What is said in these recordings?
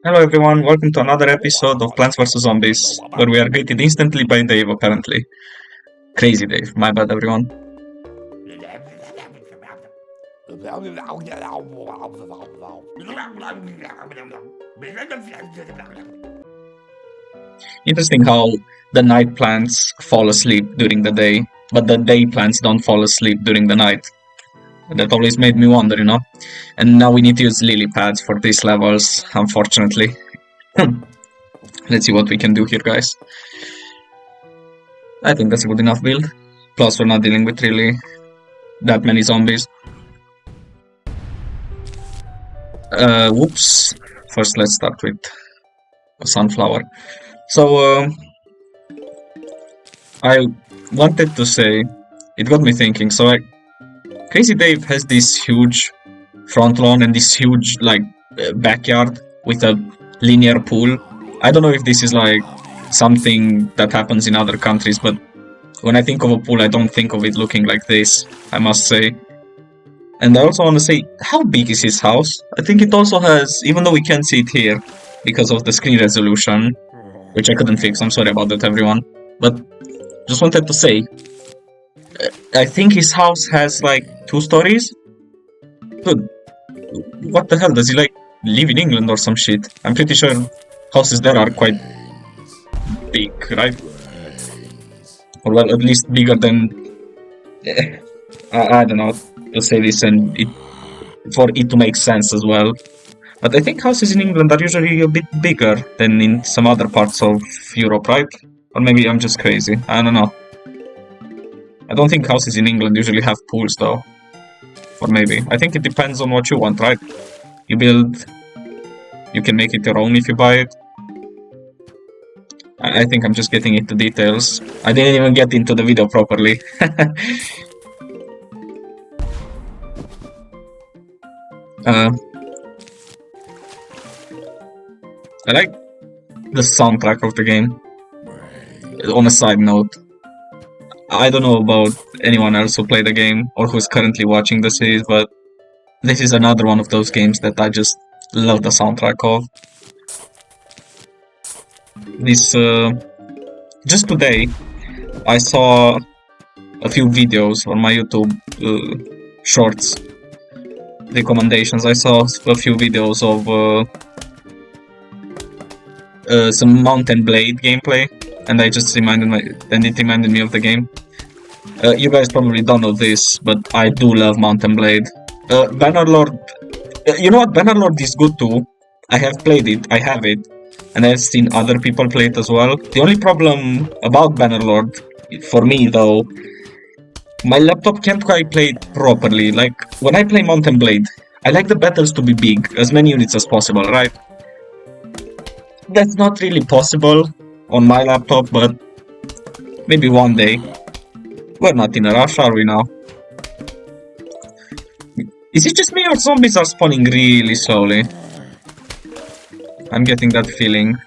Hello everyone, welcome to another episode of Plants vs Zombies, where we are greeted instantly by Dave apparently. Crazy Dave, my bad everyone. Interesting how the night plants fall asleep during the day, but the day plants don't fall asleep during the night. That always made me wonder. And now we need to use lily pads for these levels, unfortunately. Let's see what we can do here, guys. I think that's a good enough build. Plus, we're not dealing with really that many zombies. Whoops. First, let's start with a sunflower. So, I wanted to say, it got me thinking. So, Crazy Dave has this huge front lawn and this huge, backyard with a linear pool. I don't know if this is like something that happens in other countries, but when I think of a pool, I don't think of it looking like this, I must say. And I also want to say, how big is his house? I think it also has, even though we can't see it here because of the screen resolution, which I couldn't fix, I'm sorry about that everyone, but just wanted to say, I think his house has like 2 stories? Dude, what the hell, does he like live in England or some shit? I'm pretty sure houses there are quite big, right? Or well, at least bigger than... I don't know, to say this and for it to make sense as well. But I think houses in England are usually a bit bigger than in some other parts of Europe, right? Or maybe I'm just crazy, I don't know. I don't think houses in England usually have pools though. Or maybe. I think it depends on what you want, right? You build... You can make it your own if you buy it. I think I'm just getting into details. I didn't even get into the video properly. I like the soundtrack of the game. On a side note, I don't know about anyone else who played the game or who's currently watching the series, but this is another one of those games that I just love the soundtrack of. Just today, I saw a few videos on my YouTube shorts recommendations. I saw a few videos of some Mountain Blade gameplay, and it reminded me of the game. You guys probably don't know this, but I do love Mountain Blade. Bannerlord, you know what? Bannerlord is good too. I have played it, I have it, and I've seen other people play it as well. The only problem about Bannerlord, for me though, my laptop can't quite play it properly. Like, when I play Mountain Blade, I like the battles to be big, as many units as possible, right? That's not really possible on my laptop, but maybe one day. We're not in a rush, are we now? Is it just me or zombies are spawning really slowly? I'm getting that feeling.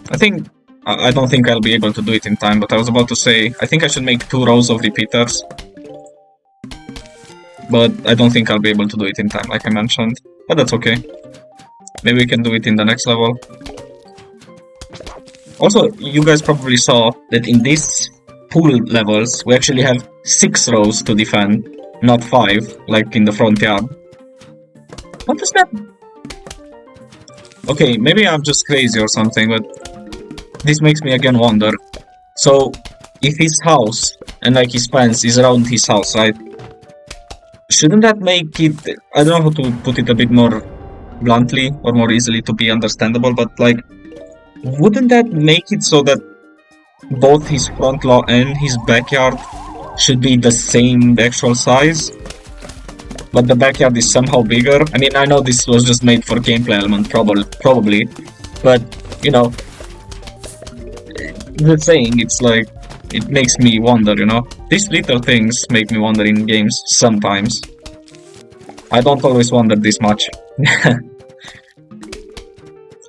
I don't think I'll be able to do it in time, but I was about to say, I think I should make 2 rows of repeaters. But I don't think I'll be able to do it in time, like I mentioned. But that's okay. Maybe we can do it in the next level. Also, you guys probably saw that in these pool levels, we actually have 6 rows to defend, not 5, like in the front yard. What is that? Okay, maybe I'm just crazy or something, but this makes me again wonder. So, if his house and like his fence is around his house, right? Shouldn't that make it... I don't know how to put it a bit more bluntly or more easily to be understandable, but like, wouldn't that make it so that both his front lawn and his backyard should be the same actual size, but the backyard is somehow bigger? I mean, I know this was just made for gameplay element, probably, but you know, the saying, it's like, it makes me wonder, you know? These little things make me wonder in games sometimes. I don't always wonder this much.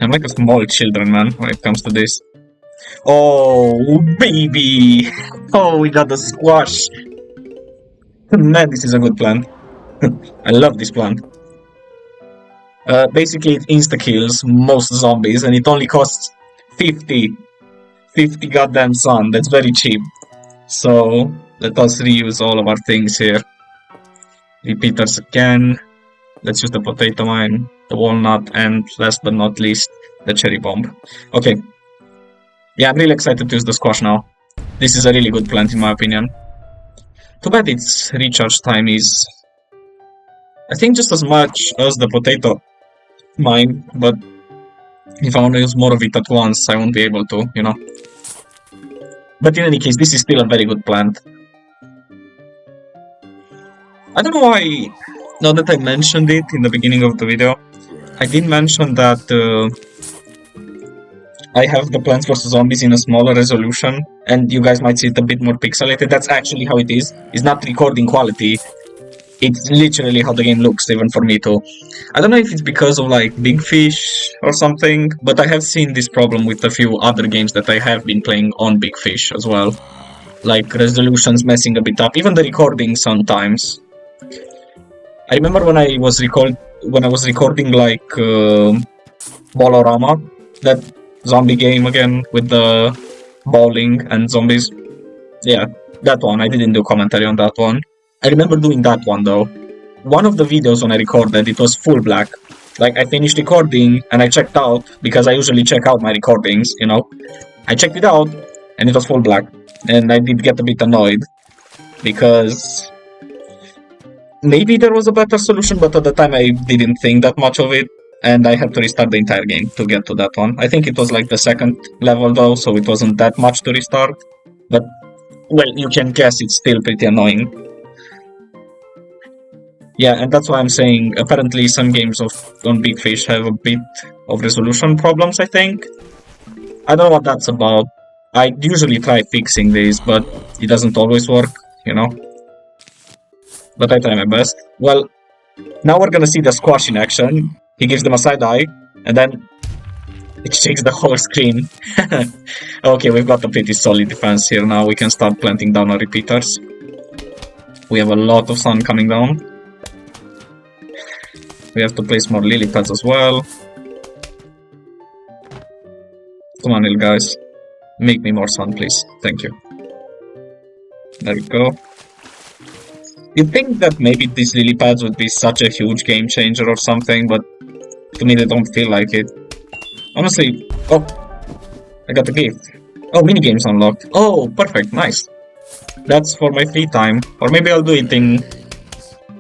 I'm like a small children, man, when it comes to this. Oh, baby! Oh, we got the squash! Man, this is a good plant. I love this plant. Basically, it insta-kills most zombies, and it only costs 50 goddamn sun. That's very cheap. So, let us reuse all of our things here. Repeaters again. Let's use the potato mine, the walnut, and last but not least, the cherry bomb. Okay. Yeah, I'm really excited to use the squash now. This is a really good plant in my opinion. Too bad its recharge time is, I think, just as much as the potato mine, but if I want to use more of it at once, I won't be able to, you know. But in any case, this is still a very good plant. I don't know why, now that I mentioned it in the beginning of the video, I did mention that I have the Plants vs Zombies in a smaller resolution, and you guys might see it a bit more pixelated. That's actually how it is. It's not recording quality. It's literally how the game looks, even for me too. I don't know if it's because of like Big Fish or something, but I have seen this problem with a few other games that I have been playing on Big Fish as well. Like resolutions messing a bit up, even the recording sometimes. I remember when I was recording like Bolorama, that zombie game again with the bowling and zombies. Yeah, that one. I didn't do commentary on that one. I remember doing that one though. One of the videos when I recorded, it was full black. Like I finished recording and I checked out because I usually check out my recordings, you know. I checked it out and it was full black. And I did get a bit annoyed because maybe there was a better solution, but at the time I didn't think that much of it. And I had to restart the entire game to get to that one. I think it was like the second level though, so it wasn't that much to restart. But, well, you can guess it's still pretty annoying. Yeah, and that's why I'm saying apparently some games on Big Fish have a bit of resolution problems, I think. I don't know what that's about. I usually try fixing these, but it doesn't always work, you know. But I try my best. Well, now we're gonna see the squash in action. He gives them a side eye, and then it shakes the whole screen. Okay, we've got a pretty solid defense here now. We can start planting down our repeaters. We have a lot of sun coming down. We have to place more lily pads as well. Come on, little guys. Make me more sun, please. Thank you. There we go. You'd think that maybe these lily pads would be such a huge game changer or something, but to me they don't feel like it. Honestly, oh, I got a gift. Oh, minigames unlocked. Oh, perfect, nice. That's for my free time. Or maybe I'll do it in...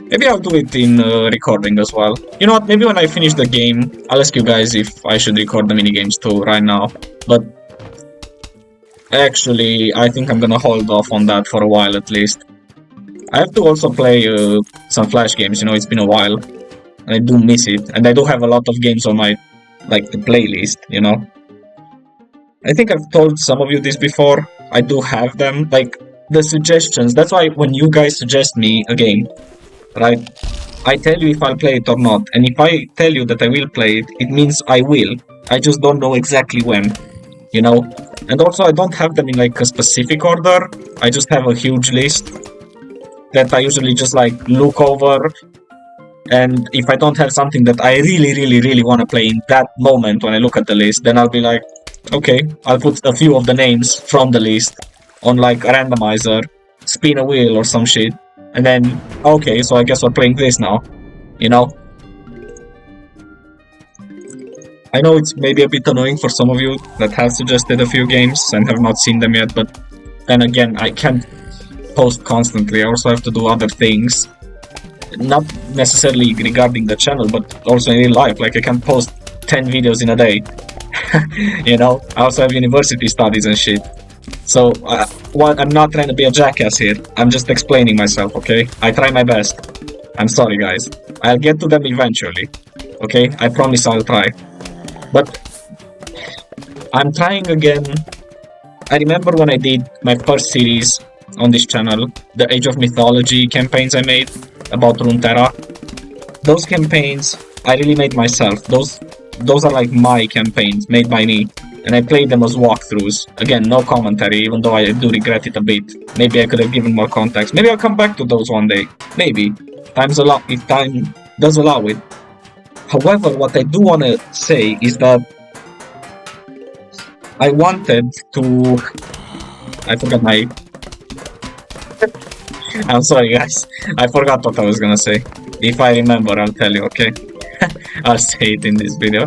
Maybe I'll do it in recording as well. You know what, maybe when I finish the game, I'll ask you guys if I should record the minigames too right now. But actually, I think I'm gonna hold off on that for a while at least. I have to also play some Flash games, you know, it's been a while. And I do miss it. And I do have a lot of games on my, like, the playlist, you know. I think I've told some of you this before. I do have them, like, the suggestions. That's why when you guys suggest me a game, right, I tell you if I'll play it or not. And if I tell you that I will play it, it means I will. I just don't know exactly when, you know. And also I don't have them in, like, a specific order. I just have a huge list that I usually just like look over, and if I don't have something that I really want to play in that moment when I look at the list, then I'll be like, okay, I'll put a few of the names from the list on like a randomizer, spin a wheel or some shit, and then, okay, so I guess we're playing this now, you know? I know it's maybe a bit annoying for some of you that have suggested a few games and have not seen them yet, but then again, I can't post constantly. I also have to do other things, not necessarily regarding the channel, but also in real life. Like I can't post 10 videos in a day. You know, I also have university studies and shit. So I'm not trying to be a jackass here. I'm just explaining myself, okay? I try my best. I'm sorry, guys. I'll get to them eventually, okay? I promise I'll try. But I'm trying again. I remember when I did my first series on this channel, the Age of Mythology campaigns I made about Runeterra. Those campaigns I really made myself. Those are like my campaigns made by me, and I played them as walkthroughs. Again, no commentary, even though I do regret it a bit. Maybe I could have given more context. Maybe I'll come back to those one day. Maybe. If time does allow it. However, what I do want to say is that I wanted to. I forgot my. I'm sorry, guys. I forgot what I was gonna say. If I remember, I'll tell you, okay? I'll say it in this video.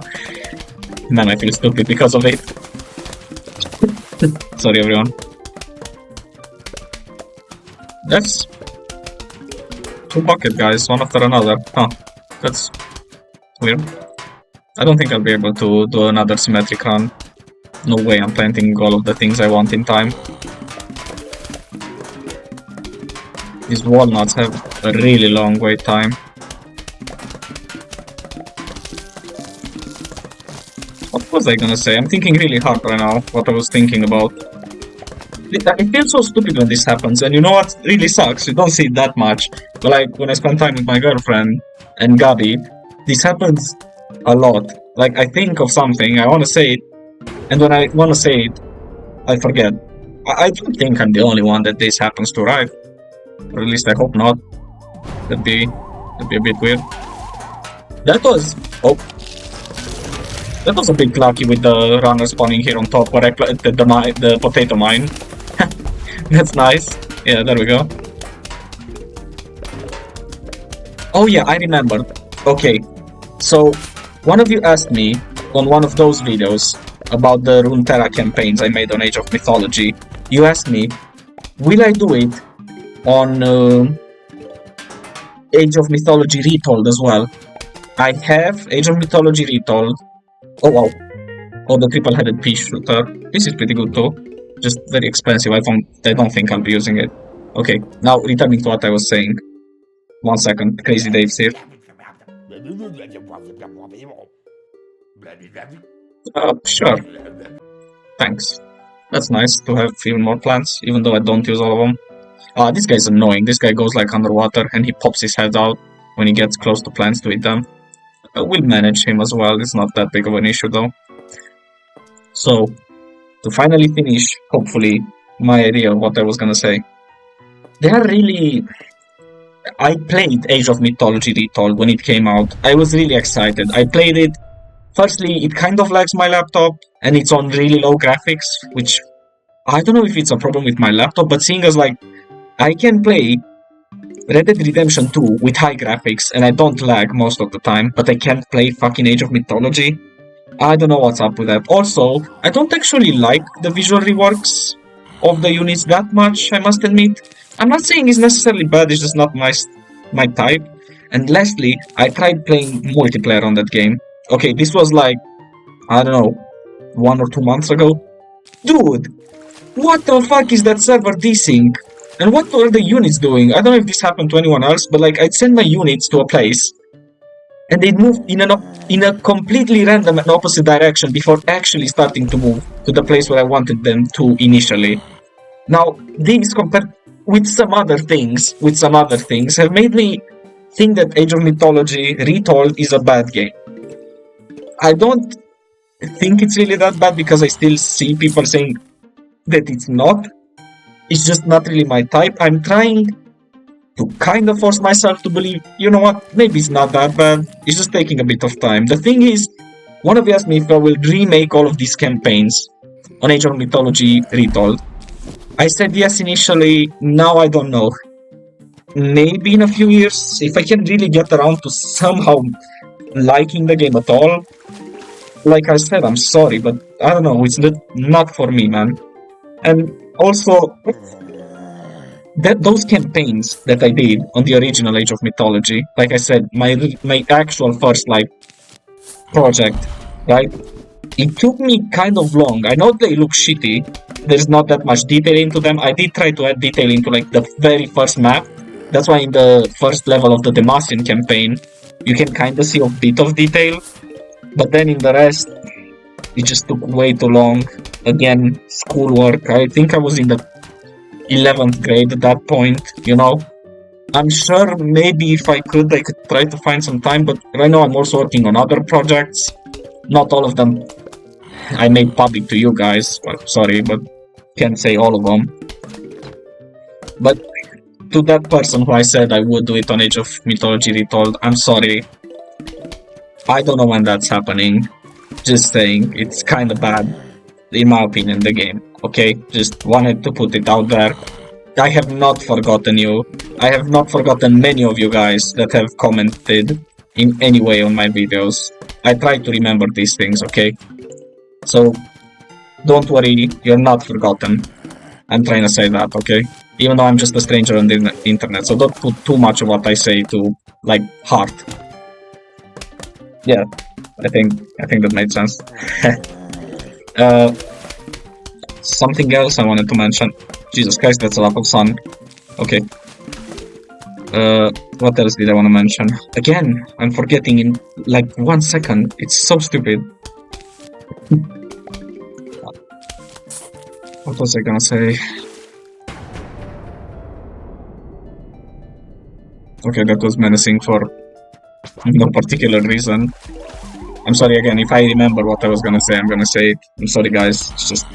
Man, I feel stupid because of it. Sorry, everyone. That's two bucket guys, one after another. Huh. That's weird. I don't think I'll be able to do another symmetric run. No way I'm planting all of the things I want in time. These walnuts have a really long wait time. What was I gonna say? I'm thinking really hard right now what I was thinking about. It feels so stupid when this happens, and you know what really sucks? You don't see it that much, but like when I spend time with my girlfriend and Gabi, this happens a lot. Like I think of something, I want to say it, and when I want to say it, I forget. I don't think I'm the only one that this happens to, right? Or at least I hope not. That'd be a bit weird. That was that was a bit lucky with the runner spawning here on top where I planted the potato mine. That's nice. Yeah, there we go. Oh yeah, I remembered. Okay, so one of you asked me on one of those videos about the Runeterra campaigns I made on Age of Mythology. You asked me, will I do it on Age of Mythology Retold as well? I have Age of Mythology Retold. Oh wow. Oh, the triple-headed pea shooter. This is pretty good too. Just very expensive. I don't think I'll be using it. Okay, now returning to what I was saying. 1 second, Crazy Dave's here. Sure. Thanks. That's nice to have even more plants, even though I don't use all of them. This guy's annoying. This guy goes like underwater and he pops his head out when he gets close to plants to eat them. We'll manage him as well. It's not that big of an issue though. So, to finally finish, hopefully, my idea of what I was gonna say. They are really... I played Age of Mythology Retold when it came out. I was really excited. I played it. Firstly, it kind of lags my laptop, and it's on really low graphics, which... I don't know if it's a problem with my laptop, but seeing as like... I can play Red Dead Redemption 2 with high graphics, and I don't lag most of the time, but I can't play fucking Age of Mythology. I don't know what's up with that. Also, I don't actually like the visual reworks of the units that much, I must admit. I'm not saying it's necessarily bad, it's just not my type. And lastly, I tried playing multiplayer on that game. Okay, this was like, I don't know, 1 or 2 months ago. Dude, what the fuck is that server desync? And what were the units doing? I don't know if this happened to anyone else, but like I'd send my units to a place and they'd move in a completely random and opposite direction before actually starting to move to the place where I wanted them to initially. Now, these compared with some other things, have made me think that Age of Mythology Retold is a bad game. I don't think it's really that bad because I still see people saying that it's not. It's just not really my type. I'm trying to kind of force myself to believe, you know what, maybe it's not that bad. It's just taking a bit of time. The thing is, one of you asked me if I will remake all of these campaigns on Age of Mythology Retold. I said yes initially, now I don't know. Maybe in a few years, if I can really get around to somehow liking the game at all. Like I said, I'm sorry, but I don't know, it's not for me, man. And also, those campaigns that I did on the original Age of Mythology, like I said, my actual first like project, right? It took me kind of long. I know they look shitty. There's not that much detail into them. I did try to add detail into like the very first map. That's why in the first level of the Demacian campaign, you can kind of see a bit of detail. But then in the rest, it just took way too long. Again, schoolwork. I think I was in the 11th grade at that point, you know. I'm sure maybe if I could try to find some time, but right now I'm also working on other projects. Not all of them I made public to you guys. Well, sorry, but can't say all of them. But to that person who I said I would do it on Age of Mythology Retold, I'm sorry. I don't know when that's happening. Just saying, it's kind of bad, in my opinion, the game. Okay, just wanted to put it out there. I have not forgotten you. I have not forgotten many of you guys that have commented in any way on my videos. I try to remember these things, okay? So, don't worry, you're not forgotten. I'm trying to say that, okay? Even though I'm just a stranger on the internet, so don't put too much of what I say to, like, heart. Yeah, I think that made sense. Something else I wanted to mention. Jesus Christ, that's a lot of sun. Okay. What else did I want to mention? Again, I'm forgetting in like 1 second. It's so stupid. What was I gonna say? Okay, that was menacing for no particular reason. I'm sorry again, if I remember what I was gonna say, I'm gonna say it. I'm sorry guys, it's just,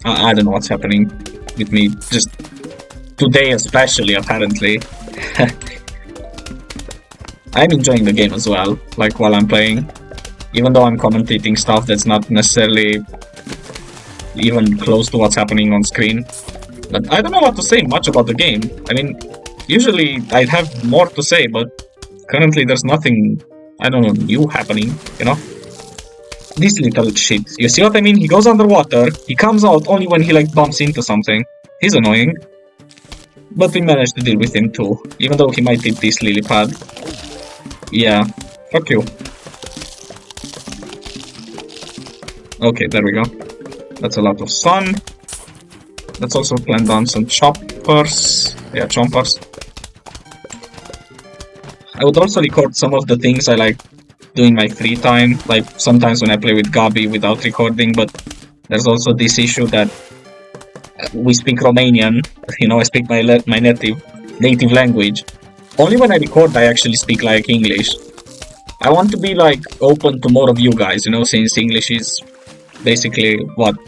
I don't know what's happening with me, just today especially, apparently. I'm enjoying the game as well, like while I'm playing, even though I'm commentating stuff that's not necessarily even close to what's happening on screen. But I don't know what to say much about the game. I mean, usually I'd have more to say, but currently there's nothing, I don't know, new happening, you know? This little shit, you see what I mean? He goes underwater, he comes out only when he like bumps into something. He's annoying. But we managed to deal with him too, even though he might eat this lily pad. Yeah, fuck you. Okay, there we go. That's a lot of sun. Let's also plant down some choppers. Yeah, chompers. I would also record some of the things I like doing my free time, like sometimes when I play with Gabi without recording, but there's also this issue that we speak Romanian, you know, I speak my native language. Only when I record I actually speak like English. I want to be like open to more of you guys, you know, since English is basically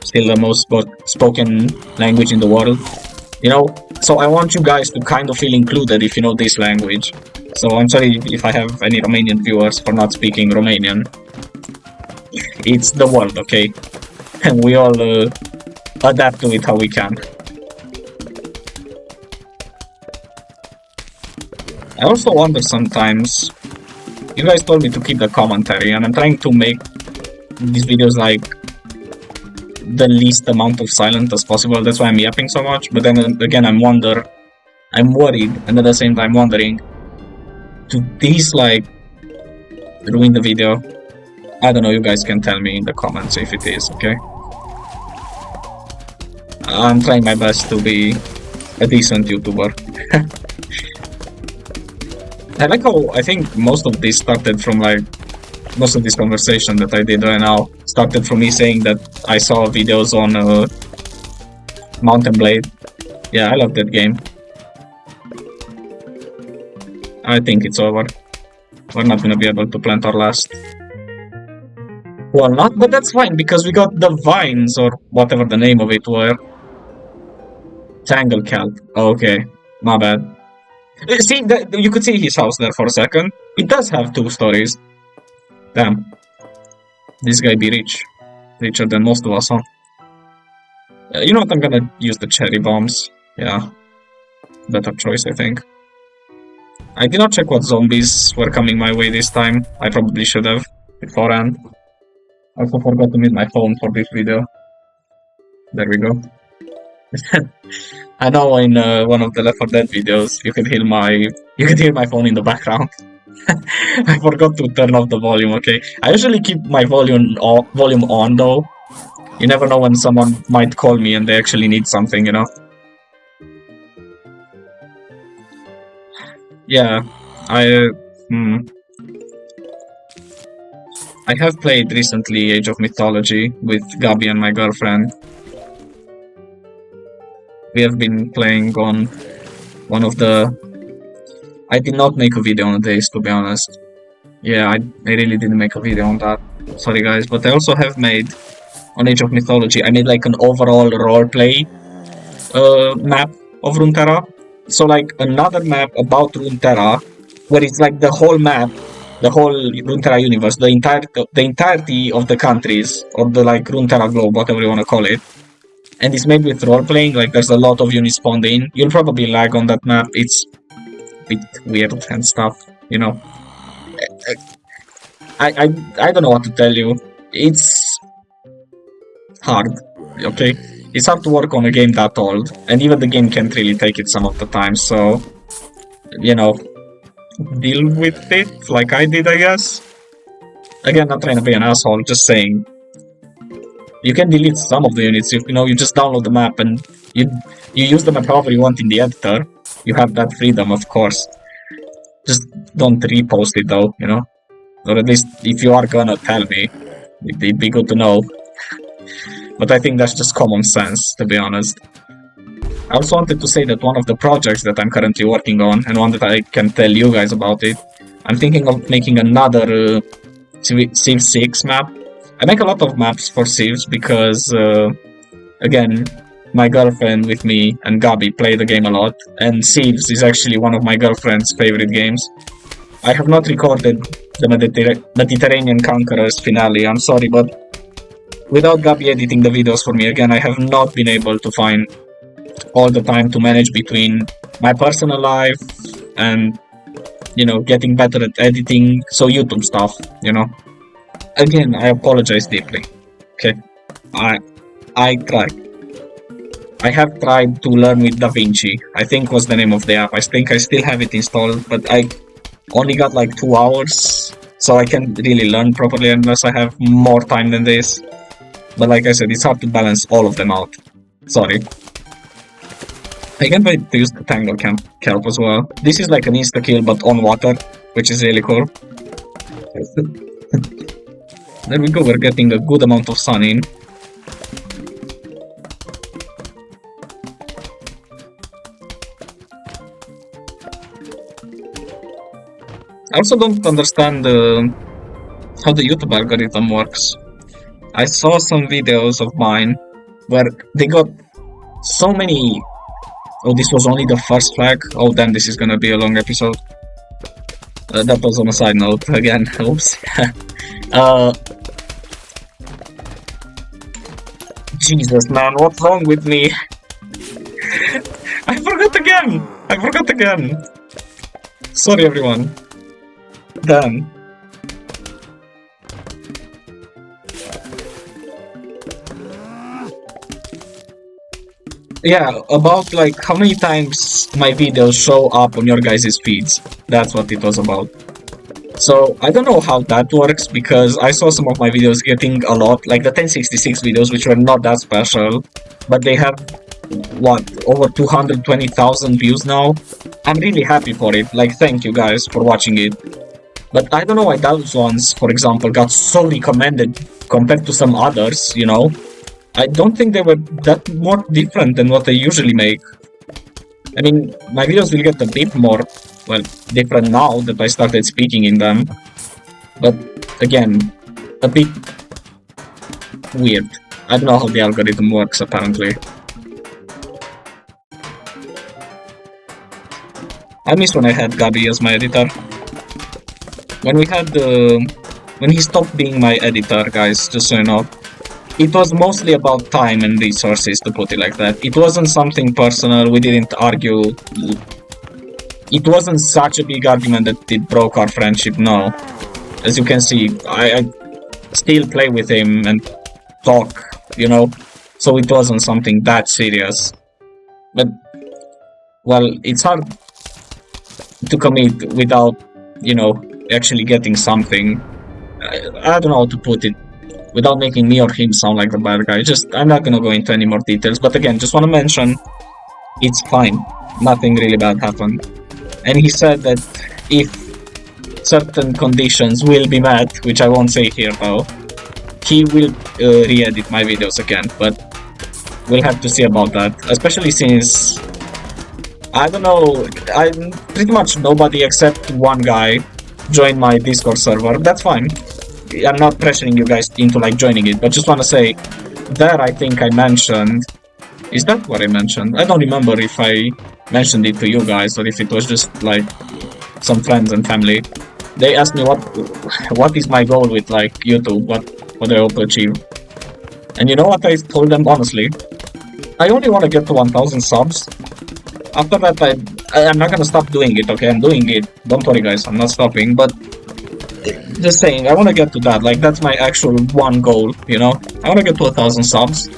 still the most spoken language in the world, you know, so I want you guys to kind of feel included if you know this language. So I'm sorry if I have any Romanian viewers for not speaking Romanian. It's the world, okay? And we all adapt to it how we can. I also wonder sometimes, you guys told me to keep the commentary, and I'm trying to make these videos like the least amount of silent as possible. That's why I'm yapping so much. But then again, I'm worried, and at the same time wondering, do these like ruin the video? I don't know, you guys can tell me in the comments if it is, okay? I'm trying my best to be a decent YouTuber. I like how I think most of this started from like, most of this conversation that I did right now started from me saying that I saw videos on Mountain Blade. Yeah, I love that game. I think it's over. We're not gonna be able to plant our last walnut, but that's fine because we got the vines or whatever the name of it were. Tangle kelp. Okay, my bad. See, you could see his house there for a second. It does have 2 stories. Damn. This guy be rich. Richer than most of us, huh? You know what, I'm gonna use the cherry bombs. Yeah. Better choice, I think. I did not check what zombies were coming my way this time. I probably should have beforehand. I also forgot to mute my phone for this video. There we go. I know in one of the Left 4 Dead videos you can hear my phone in the background. I forgot to turn off the volume, okay? I usually keep my volume on though. You never know when someone might call me and they actually need something, you know? Yeah, I have played recently Age of Mythology with Gabi and my girlfriend. We have been playing on one of the... I did not make a video on this, to be honest. Yeah, I really didn't make a video on that. Sorry guys, but I also have made, on Age of Mythology, I made like an overall roleplay map of Runeterra. So like another map about Runeterra, where it's like the whole map the whole Runeterra universe, the entirety of the countries, or the like Runeterra globe, whatever you want to call it. And it's made with role playing, like there's a lot of units spawned in. You'll probably lag on that map, it's a bit weird and stuff, you know. I don't know what to tell you. It's hard, okay? It's hard to work on a game that old, and even the game can't really take it some of the time, so, you know, deal with it like I did, I guess. Again, not trying to be an asshole, just saying. You can delete some of the units, you know, you just download the map and you use the map however you want in the editor. You have that freedom, of course. Just don't repost it though, you know? Or at least if you are gonna tell me, it'd be good to know. But I think that's just common sense, to be honest. I also wanted to say that one of the projects that I'm currently working on, and one that I can tell you guys about it, I'm thinking of making another Civ 6 map. I make a lot of maps for Civs because, again, my girlfriend with me and Gabi play the game a lot, and Civs is actually one of my girlfriend's favorite games. I have not recorded the Mediterranean Conquerors finale, I'm sorry, but without Gabi editing the videos for me, again, I have not been able to find all the time to manage between my personal life and, you know, getting better at editing, so YouTube stuff, you know. Again, I apologize deeply, okay? I tried. I have tried to learn with DaVinci, I think was the name of the app. I think I still have it installed, but I only got like 2 hours, so I can't really learn properly unless I have more time than this. But like I said, it's hard to balance all of them out. Sorry. I can't wait to use the Tangle Kelp as well. This is like an insta-kill but on water, which is really cool. There we go, we're getting a good amount of sun in. I also don't understand how the YouTube algorithm works. I saw some videos of mine where they got so many... Oh, this was only the first flag? Oh damn, this is gonna be a long episode. That was on a side note, again, oops. Jesus man, what's wrong with me? I forgot again! Sorry everyone. Damn. Yeah, about like how many times my videos show up on your guys' feeds. That's what it was about. So, I don't know how that works because I saw some of my videos getting a lot, like the 1066 videos, which were not that special, but they have, what, over 220,000 views now? I'm really happy for it, like thank you guys for watching it. But I don't know why those ones, for example, got so recommended compared to some others, you know? I don't think they were that more different than what I usually make. I mean, my videos will get a bit more, well, different now that I started speaking in them. But, again, a bit weird. I don't know how the algorithm works, apparently. I miss when I had Gabi as my editor. When we had when he stopped being my editor, guys, just so you know, it was mostly about time and resources, to put it like that. It wasn't something personal, we didn't argue. It wasn't such a big argument that it broke our friendship, no. As you can see, I still play with him and talk, you know, so it wasn't something that serious. But, well, it's hard to commit without, you know, actually getting something. I don't know how to put it without making me or him sound like the bad guy. I'm not gonna go into any more details, but again, just want to mention, it's fine. Nothing really bad happened. And he said that if certain conditions will be met, which I won't say here though, he will re-edit my videos again, but we'll have to see about that. Especially since, I don't know, I'm pretty much nobody except one guy joined my Discord server. That's fine. I'm not pressuring you guys into like joining it, but just want to say, there I think I mentioned, is that what I mentioned? I don't remember if I mentioned it to you guys or if it was just like some friends and family. They asked me what is my goal with like YouTube, what I hope to achieve. And you know what I told them honestly? I only want to get to 1000 subs. After that, I'm not gonna stop doing it, okay? I'm doing it. Don't worry, guys, I'm not stopping. But just saying, I want to get to that. Like, that's my actual one goal, you know? I want to get to 1000 subs.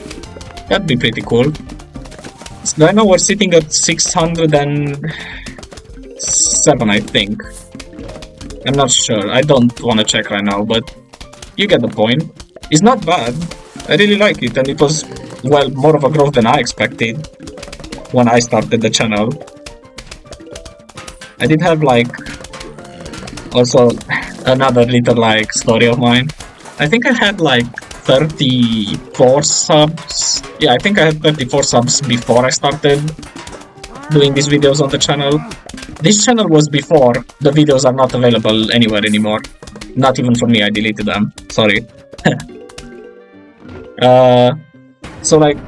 That'd be pretty cool. So right now we're sitting at 607, I think. I'm not sure. I don't want to check right now, but you get the point. It's not bad. I really like it, and it was, well, more of a growth than I expected when I started the channel. I did have, like, also another little, like, story of mine. I think I had, like, 34 subs. Yeah, I think I had 34 subs before I started doing these videos on the channel. This channel was before the videos are not available anywhere anymore. Not even for me, I deleted them. Sorry. So like,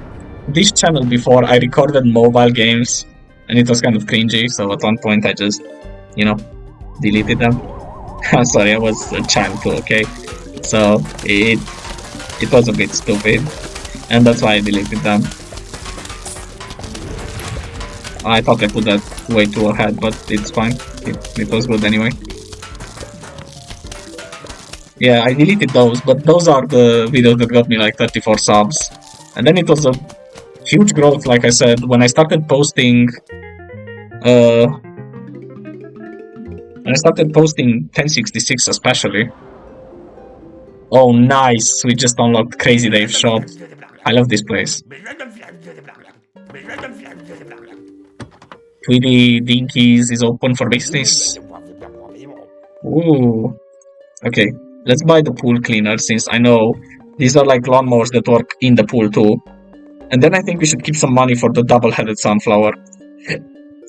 this channel before, I recorded mobile games, and it was kind of cringy, so at one point I just, you know, deleted them. Sorry, I was a child too, okay? So, it was a bit stupid, and that's why I deleted them. I thought I put that way too ahead, but it's fine. It was good anyway. Yeah, I deleted those, but those are the videos that got me like 34 subs. And then it was a huge growth, like I said, when I started posting... when I started posting 1066 especially. Oh, nice! We just unlocked Crazy Dave's shop. I love this place. Tweety Dinkies is open for business. Ooh. Okay, let's buy the pool cleaner, since I know these are like lawnmowers that work in the pool too. And then I think we should keep some money for the double-headed sunflower.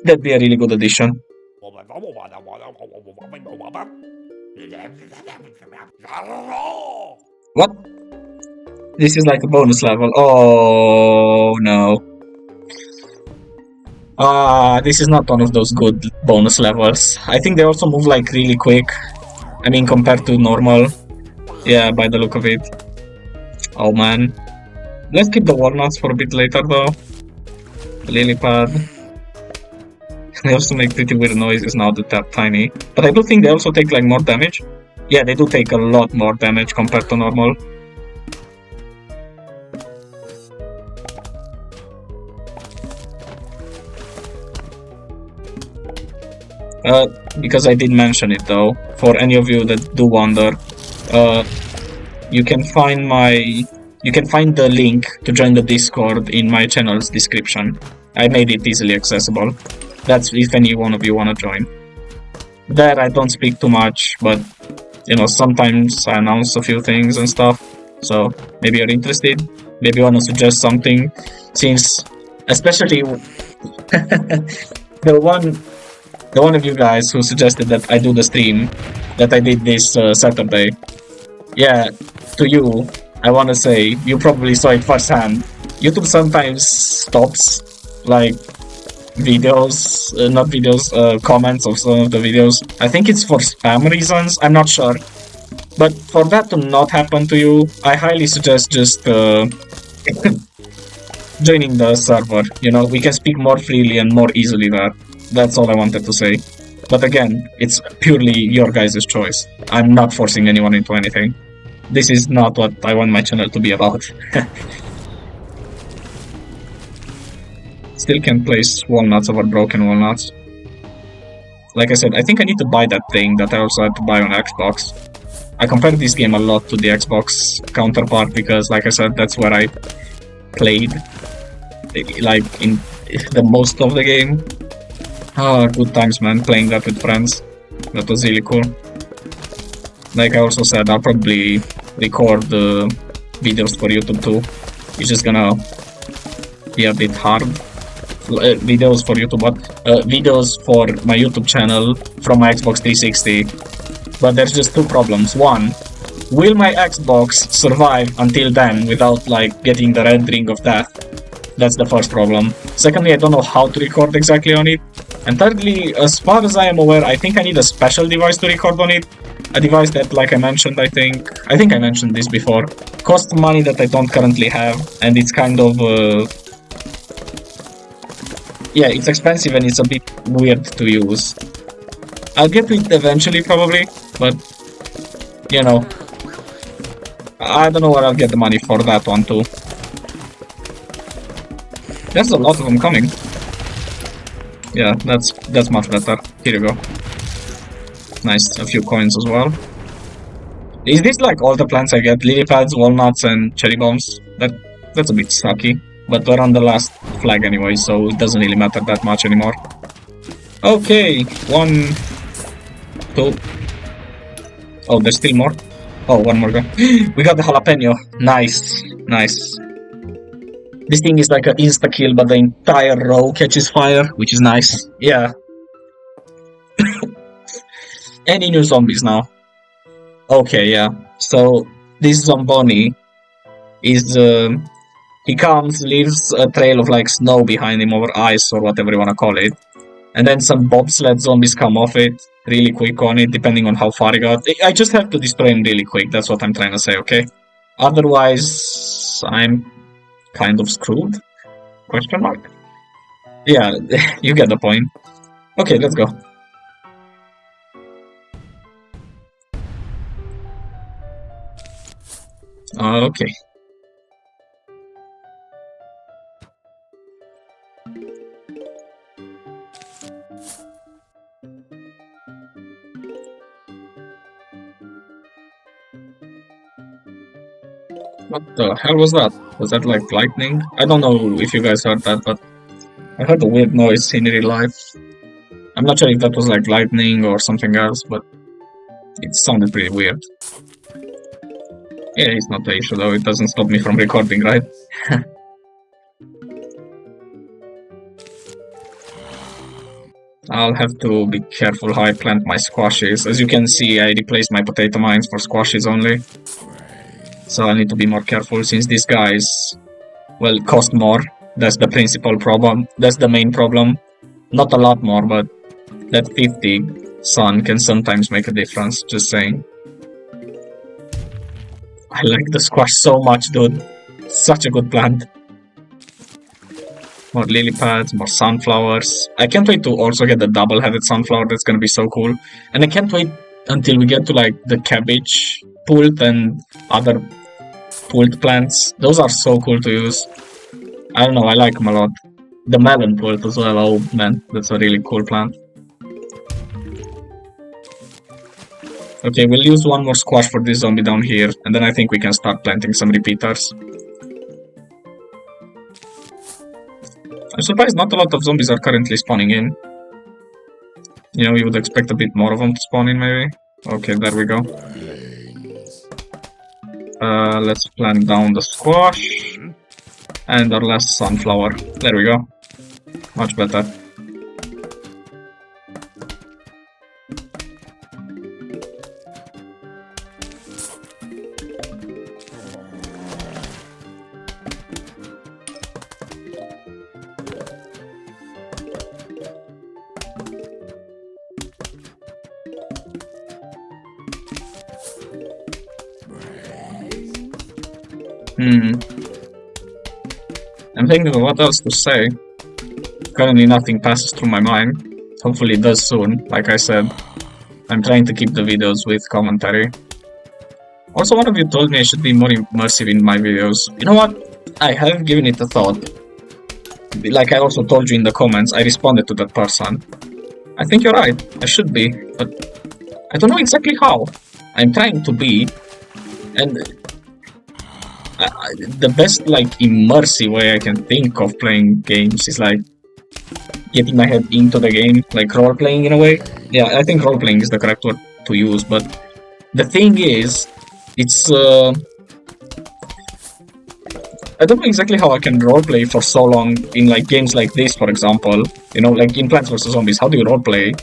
That'd be a really good addition. What? This is like a bonus level. Oh no. This is not one of those good bonus levels. I think they also move like really quick. I mean, compared to normal. Yeah, by the look of it. Oh man. Let's keep the walnuts for a bit later though. The lily pad. They also make pretty weird noises now that they're tiny. But I do think they also take like more damage. Yeah, they do take a lot more damage compared to normal. Because I did mention it though, for any of you that do wonder, you can find the link to join the Discord in my channel's description. I made it easily accessible. That's if any one of you wanna join. There I don't speak too much, but you know, sometimes I announce a few things and stuff. So maybe you're interested, maybe you wanna suggest something, since especially the one of you guys who suggested that I do the stream that I did this Saturday. Yeah, to you, I wanna say, you probably saw it firsthand. YouTube sometimes stops, like, videos, not videos, comments of some of the videos. I think it's for spam reasons, I'm not sure. But for that to not happen to you, I highly suggest just joining the server. You know, we can speak more freely and more easily there. That's all I wanted to say. But again, it's purely your guys' choice. I'm not forcing anyone into anything. This is not what I want my channel to be about. Still can place walnuts over broken walnuts. Like I said, I think I need to buy that thing that I also had to buy on Xbox. I compared this game a lot to the Xbox counterpart because, like I said, that's where I played, like, in the most of the game. Ah, good times, man, playing that with friends. That was really cool. Like I also said, I'll probably record videos for YouTube too. It's just gonna be a bit hard. Videos for YouTube, but videos for my YouTube channel from my Xbox 360. But there's just two problems. One, will my Xbox survive until then without like getting the red ring of death? That's the first problem. Secondly, I don't know how to record exactly on it. And thirdly, as far as I am aware, I think I need a special device to record on it. A device that, like I mentioned, I think I mentioned this before, costs money that I don't currently have, and it's kind of, yeah, it's expensive and it's a bit weird to use. I'll get to it eventually, probably, but, you know, I don't know where I'll get the money for that one, too. There's a lot of them coming. Yeah, that's much better. Here you go. Nice, a few coins as well. Is this like all the plants I get? Lily pads, walnuts, and cherry bombs? That's a bit sucky. But we're on the last flag anyway, so it doesn't really matter that much anymore. Okay, 1, 2. Oh, there's still more. Oh, one more guy. We got the jalapeno. Nice, nice. This thing is like an insta-kill, but the entire row catches fire, which is nice. Yeah. Any new zombies now? Okay, yeah. So, this zomboni is, he comes, leaves a trail of like snow behind him, or ice, or whatever you wanna call it. And then some bobsled zombies come off it, really quick on it, depending on how far he got. I just have to destroy him really quick, that's what I'm trying to say, okay? Otherwise, I'm kind of screwed? Question mark? Yeah, you get the point. Okay, let's go. Okay. What the hell was that? Was that like lightning? I don't know if you guys heard that, but I heard a weird noise in real life. I'm not sure if that was like lightning or something else, but it sounded pretty weird. Yeah, it's not the issue though, it doesn't stop me from recording, right? I'll have to be careful how I plant my squashes. As you can see, I replaced my potato mines for squashes only. So I need to be more careful since these guys, well, cost more. That's the principal problem. That's the main problem. Not a lot more, but that 50 sun can sometimes make a difference, just saying. I like the squash so much, dude. Such a good plant. More lily pads, more sunflowers. I can't wait to also get the double-headed sunflower. That's gonna be so cool. And I can't wait until we get to like the cabbage pult and other pult plants. Those are so cool to use. I don't know, I like them a lot. The melon pult as well, oh man, that's a really cool plant. Okay, we'll use one more squash for this zombie down here, and then I think we can start planting some repeaters. I'm surprised not a lot of zombies are currently spawning in. You know, you would expect a bit more of them to spawn in, maybe. Okay, there we go. Let's plant down the squash. And our last sunflower. There we go. Much better. I'm thinking of what else to say. Currently nothing passes through my mind. Hopefully it does soon, like I said. I'm trying to keep the videos with commentary. Also, one of you told me I should be more immersive in my videos. You know what? I have given it a thought. Like I also told you in the comments, I responded to that person. I think you're right, I should be, but I don't know exactly how. I'm trying to be, and the best like immersive way I can think of playing games is like getting my head into the game, like role playing in a way. Yeah, I think role playing is the correct word to use, but the thing is, it's I don't know exactly how I can roleplay for so long in like games like this, for example. You know, like in Plants vs Zombies, how do you roleplay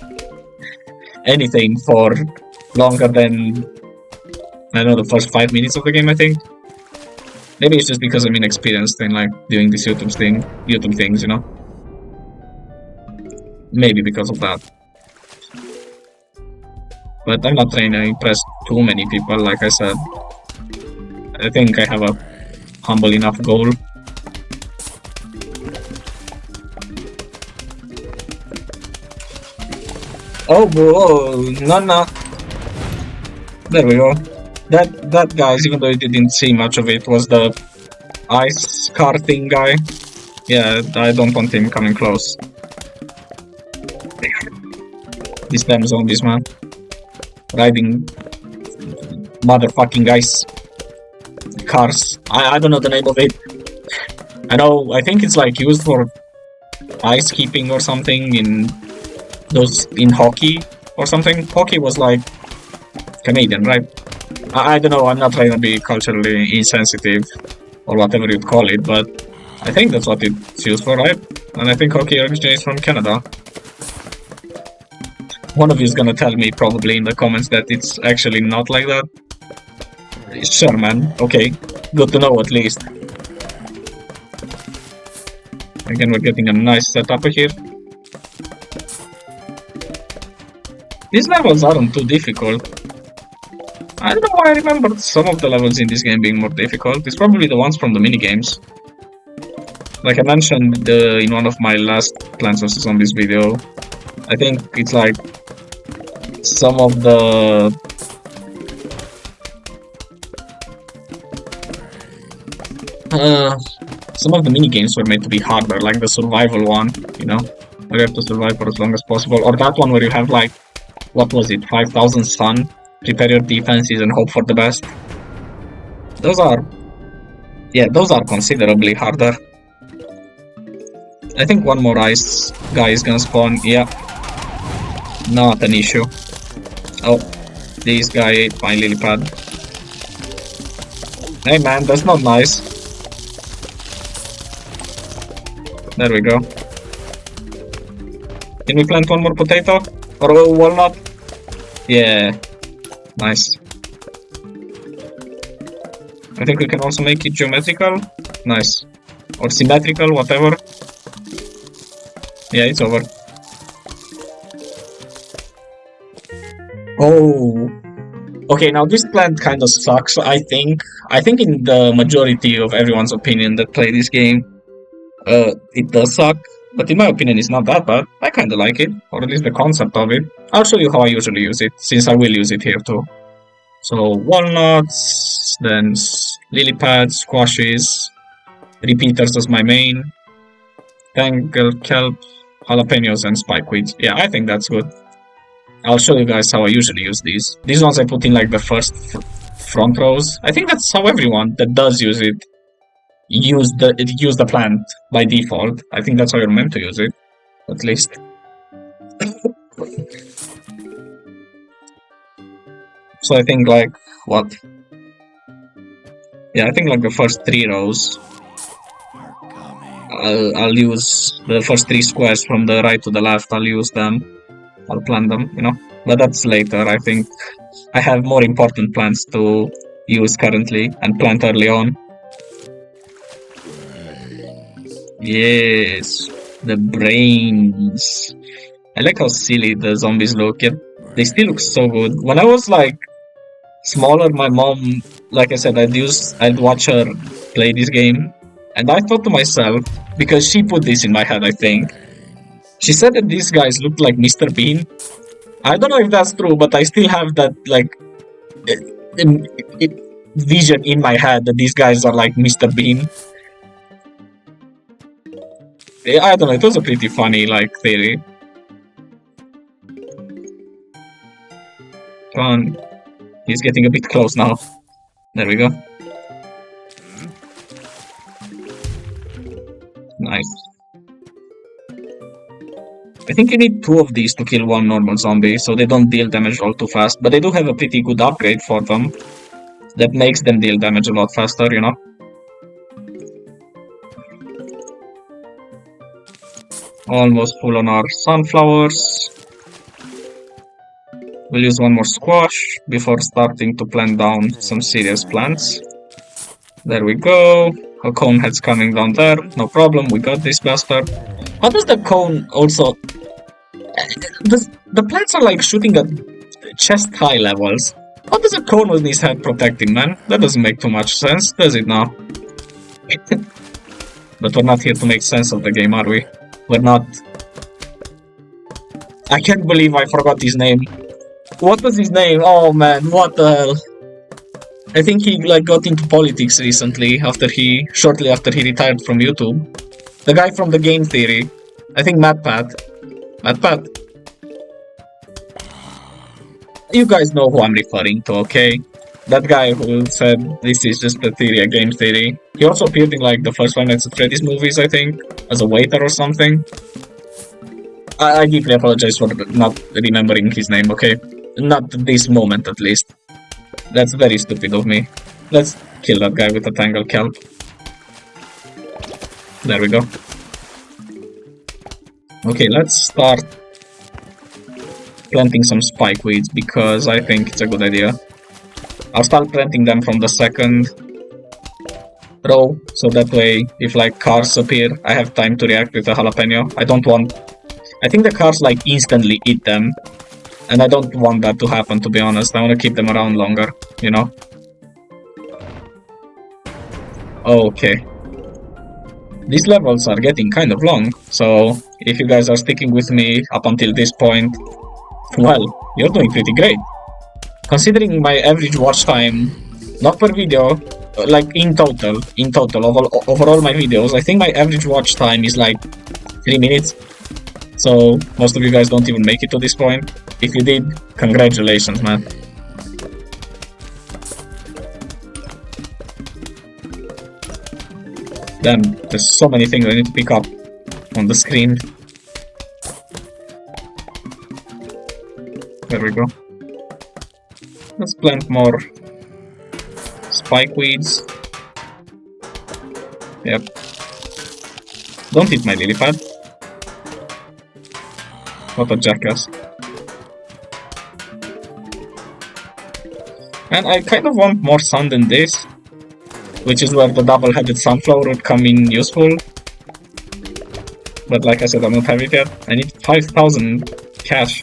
anything for longer than, I don't know, the first 5 minutes of the game, I think? Maybe it's just because I'm inexperienced in like doing this YouTube things, you know? Maybe because of that. But I'm not trying to impress too many people, like I said. I think I have a humble enough goal. Oh, whoa, no, no. There we go. That guys, even though you didn't see much of it, was the ice karting guy. Yeah, I don't want him coming close. These damn zombies, man. Riding motherfucking ice cars. I don't know the name of it. I think it's like used for ice keeping or something in hockey or something. Hockey was like Canadian, right? I don't know, I'm not trying to be culturally insensitive or whatever you'd call it, but I think that's what it's used for, right? And I think hockey originates from Canada. One of you is gonna tell me probably in the comments that it's actually not like that. Sure, man. Okay. Good to know at least. Again, we're getting a nice setup here. These levels aren't too difficult. I don't know why I remembered some of the levels in this game being more difficult. It's probably the ones from the minigames. Like I mentioned in one of my last Plants vs Zombies video, I think it's like some of the minigames were made to be harder, like the survival one, where you have to survive for as long as possible, or that one where you have like, what was it, 5,000 sun, prepare your defenses and hope for the best. Those are considerably harder. I think one more ice guy is gonna spawn. Yeah, not an issue. Oh, this guy ate my lily pad. Hey man, that's not nice. There we go. Can we plant one more potato? Or a walnut? Yeah, nice. I think we can also make it geometrical. Nice. Or symmetrical, whatever. Yeah, it's over. Oh. Okay, now this plant kind of sucks, I think. I think in the majority of everyone's opinion that play this game, it does suck. But in my opinion, it's not that bad. I kind of like it, or at least the concept of it. I'll show you how I usually use it, since I will use it here too. So walnuts, then lily pads, squashes, repeaters as my main, tangle kelp, jalapenos, and spikeweed. Yeah, I think that's good. I'll show you guys how I usually use these. These ones I put in like the first front rows. I think that's how everyone that does use it use the plant by default. I think that's how you're meant to use it, at least. So I think like what? Yeah, I think like the first 3 rows. I'll use the first 3 squares from the right to the left. I'll use them. I'll plant them, But that's later. I think I have more important plants to use currently and plant early on. Yes, the brains. I like how silly the zombies look. Yet they still look so good. When I was like smaller, my mom, like I said, I'd watch her play this game, and I thought to myself, because she put this in my head, I think. She said that these guys looked like Mr. Bean. I don't know if that's true, but I still have that like vision in my head that these guys are like Mr. Bean. I don't know, it was a pretty funny like theory. Come on. He's getting a bit close now. There we go. Nice. I think you need 2 of these to kill one normal zombie, so they don't deal damage all too fast, but they do have a pretty good upgrade for them that makes them deal damage a lot faster, Almost full on our sunflowers. We'll use one more squash before starting to plant down some serious plants. There we go. A cone head's coming down there. No problem, we got this bastard. How does the cone also... The plants are like shooting at chest high levels. How does a cone with his head protect him, man? That doesn't make too much sense, does it now? But we're not here to make sense of the game, are we? We're not. I can't believe I forgot his name. What was his name? Oh man, what the hell? I think he like got into politics recently shortly after he retired from YouTube. The guy from the game theory. I think MatPat. MatPat. You guys know who I'm referring to, okay? That guy who said this is just a theory, a game theory. He also appeared in like the first Five Nights at Freddy's movies, I think, as a waiter or something. I deeply apologize for not remembering his name, okay? Not this moment, at least. That's very stupid of me. Let's kill that guy with a Tangle Kelp. There we go. Okay, let's start planting some spike weeds because I think it's a good idea. I'll start planting them from the second row, so that way, if like cars appear, I have time to react with a jalapeno. I think the cars like instantly eat them, and I don't want that to happen, to be honest. I want to keep them around longer, you know? Okay. These levels are getting kind of long, so if you guys are sticking with me up until this point, well, you're doing pretty great. Considering my average watch time, not per video, like in total, over all my videos, I think my average watch time is like 3 minutes. So, most of you guys don't even make it to this point. If you did, congratulations, man. Damn, there's so many things I need to pick up on the screen. There we go. Let's plant more spike weeds. Yep. Don't hit my lily pad. What a jackass. And I kind of want more sun than this, which is where the double-headed sunflower would come in useful. But like I said, I don't have it yet. I need 5,000 cash.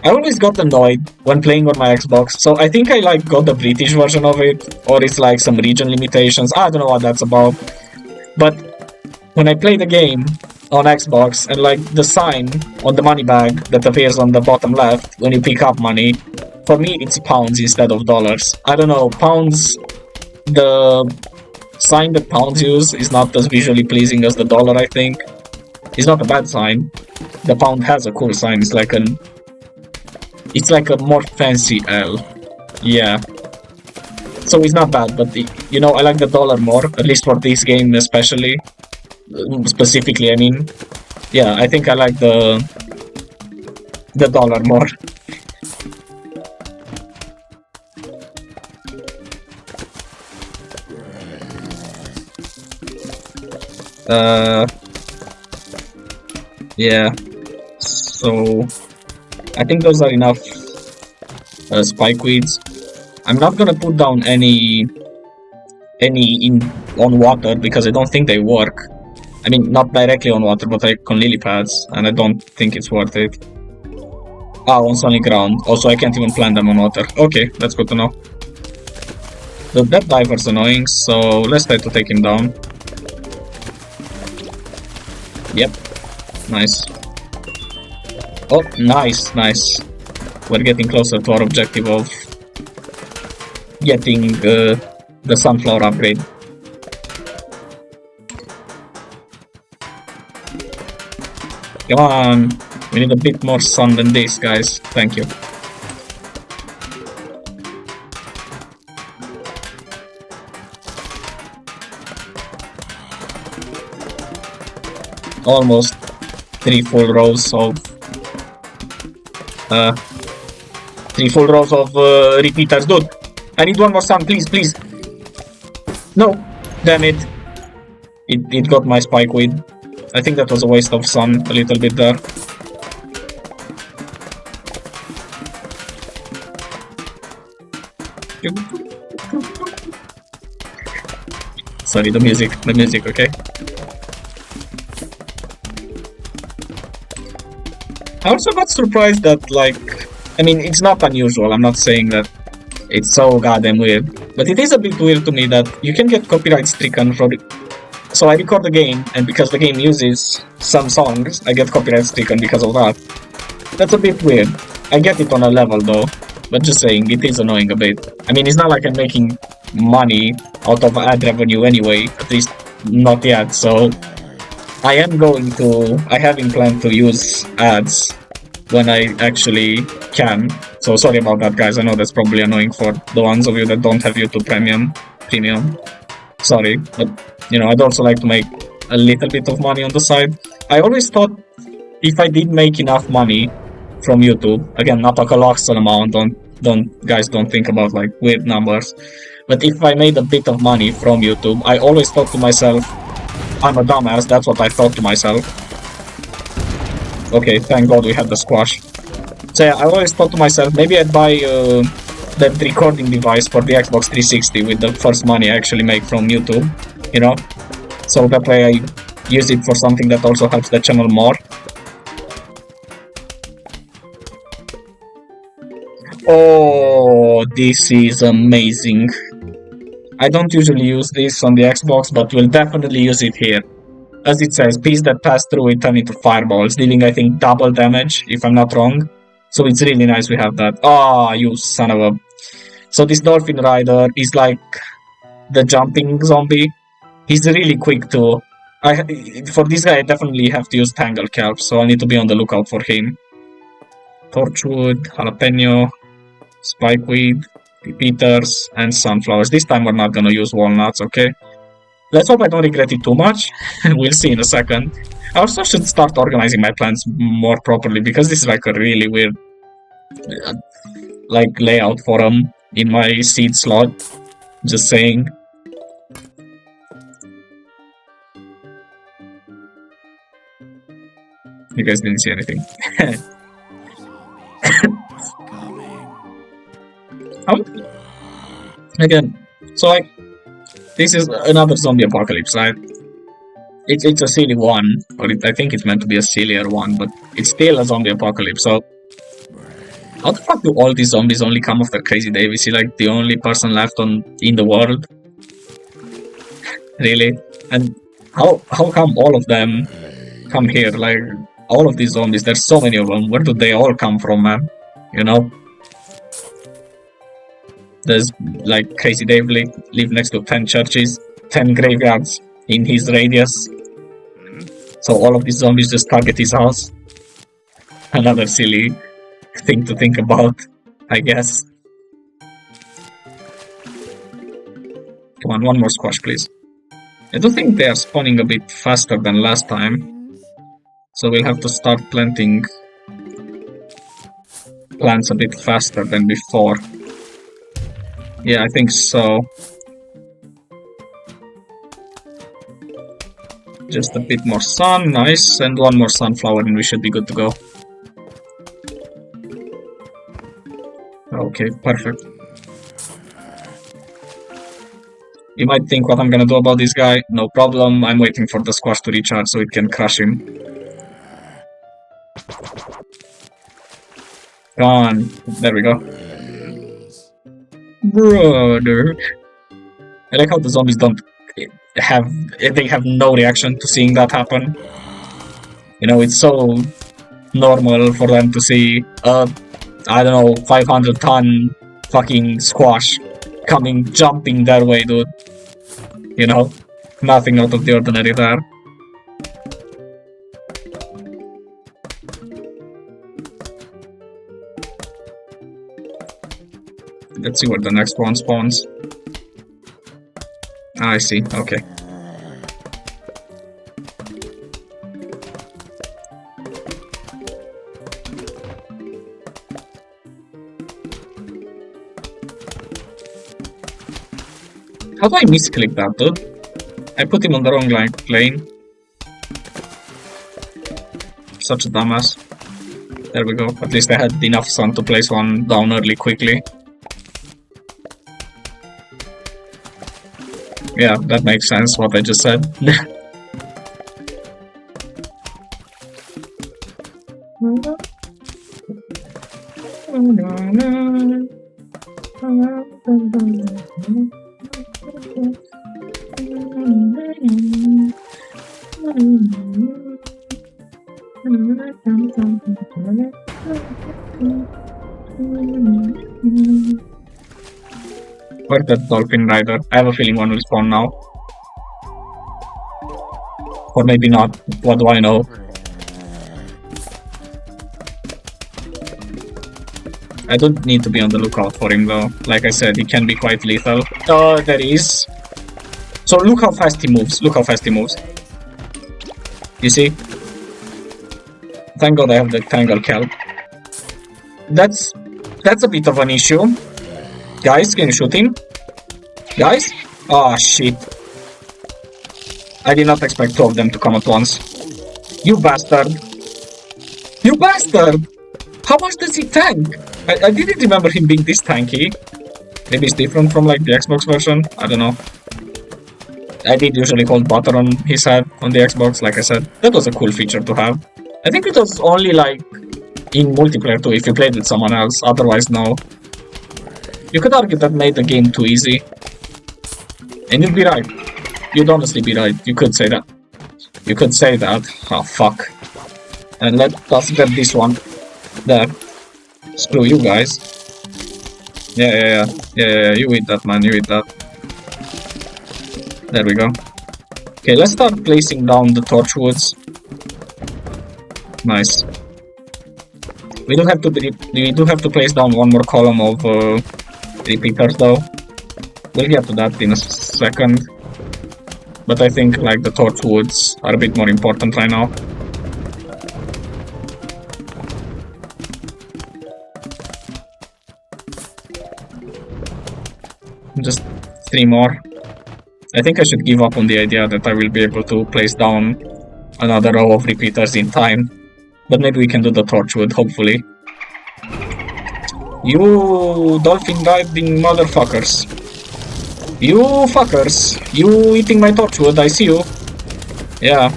I always got annoyed when playing on my Xbox, so I think I like got the British version of it, or it's like some region limitations. I don't know what that's about. But when I play the game on Xbox, and like the sign on the money bag that appears on the bottom left when you pick up money, for me it's pounds instead of dollars. I don't know, pounds, the sign that pounds use is not as visually pleasing as the dollar, I think. It's not a bad sign. The pound has a cool sign, it's like a more fancy L. Yeah. So it's not bad, but you know, I like the dollar more, at least for this game especially. Specifically, I mean. Yeah, I think I like the dollar more. Yeah. So I think those are enough spike weeds. I'm not gonna put down any on water because I don't think they work. I mean, not directly on water, but like on lily pads, and I don't think it's worth it. Ah, on sunny ground. Also, I can't even plant them on water. Okay, that's good to know. That diver's annoying, so let's try to take him down. Yep. Nice. Oh, nice, nice. We're getting closer to our objective of getting the sunflower upgrade. Come on, we need a bit more sun than this, guys. Thank you. Almost 3 full rows of repeaters. Dude, I need one more sun, please, please. No, damn it. It got my spike weed. I think that was a waste of sun a little bit there. Sorry, the music, okay? I also got surprised that, like, I mean, it's not unusual. I'm not saying that it's so goddamn weird, but it is a bit weird to me that you can get copyright stricken for. So I record the game, and because the game uses some songs, I get copyright stricken because of that. That's a bit weird. I get it on a level though, but just saying, it is annoying a bit. I mean, it's not like I'm making money out of ad revenue anyway, at least not yet, so I am going to, I have in plan to use ads when I actually can. So sorry about that, guys. I know that's probably annoying for the ones of you that don't have YouTube Premium. Sorry, but you know, I'd also like to make a little bit of money on the side. I always thought if I did make enough money from YouTube, again, not a colossal amount, don't think about like weird numbers. But if I made a bit of money from YouTube, I always thought to myself, I'm a dumbass, that's what I thought to myself. Okay, thank God we had the squash. So yeah, I always thought to myself, maybe I'd buy that recording device for the Xbox 360 with the first money I actually make from YouTube, you know? So that way I use it for something that also helps the channel more. Oh, this is amazing. I don't usually use this on the Xbox, but will definitely use it here. As it says, bees that pass through it turn into fireballs, dealing I think double damage, if I'm not wrong. So it's really nice we have that. Ah, you son of a... So this Dolphin Rider is like the jumping zombie. He's really quick too. For this guy I definitely have to use Tangle Kelp, so I need to be on the lookout for him. Torchwood, Jalapeno, Spikeweed, Repeaters, and Sunflowers. This time we're not gonna use walnuts, okay? Let's hope I don't regret it too much. We'll see in a second. I also should start organizing my plants more properly because this is like a really weird like layout for them in my seed slot. Just saying. You guys didn't see anything. Again, so like this is another zombie apocalypse, right? It's a silly one, or I think it's meant to be a sillier one, but it's still a zombie apocalypse. So how the fuck do all these zombies only come after Crazy Dave? Is he like the only person left in the world? Really? And how come all of them come here? Like all of these zombies, there's so many of them. Where do they all come from, man? You know? There's like Crazy Dave live next to 10 churches, 10 graveyards in his radius. So all of these zombies just target his house. Another silly thing to think about, I guess. Come on, one more squash, please. I do think they are spawning a bit faster than last time. So we'll have to start planting plants a bit faster than before. Yeah, I think so. Just a bit more sun, nice, and one more sunflower and we should be good to go. Okay, perfect. You might think what I'm gonna do about this guy. No problem, I'm waiting for the squash to recharge so it can crush him. Come on, there we go. Brother. I like how the zombies don't have no reaction to seeing that happen. You know, it's so normal for them to see I don't know, 500-ton fucking squash jumping their way, dude. You know, nothing out of the ordinary there. Let's see where the next one spawns. Ah, I see, okay. How do I misclick that, dude? I put him on the wrong lane. Such a dumbass. There we go. At least I had enough sun to place one down early quickly. Yeah, that makes sense what I just said. Where's that dolphin rider? I have a feeling one will spawn now. Or maybe not. What do I know? I don't need to be on the lookout for him though. Like I said, he can be quite lethal. Oh, there he is. So look how fast he moves. Look how fast he moves. You see? Thank God I have the Tangle Kelp. That's a bit of an issue. Guys, can you shoot him? Guys? Ah, shit. I did not expect two of them to come at once. You bastard! You bastard! How much does he tank? I didn't remember him being this tanky. Maybe it's different from like the Xbox version. I don't know. I did usually hold butter on his head on the Xbox, like I said. That was a cool feature to have. I think it was only like in multiplayer too, if you played with someone else. Otherwise, no. You could argue that made the game too easy. And you'd be right. You'd honestly be right. You could say that. You could say that. Oh, fuck. And let us get this one. There. Screw you guys. Yeah, you eat that, man. You eat that. There we go. Okay, let's start placing down the torchwoods. Nice. We do have to place down one more column of repeaters though. We'll get to that in a second. But I think like the torchwoods are a bit more important right now. Just 3 more. I think I should give up on the idea that I will be able to place down another row of repeaters in time. But maybe we can do the torchwood, hopefully. You dolphin riding motherfuckers. You fuckers. You eating my torchwood, I see you. Yeah.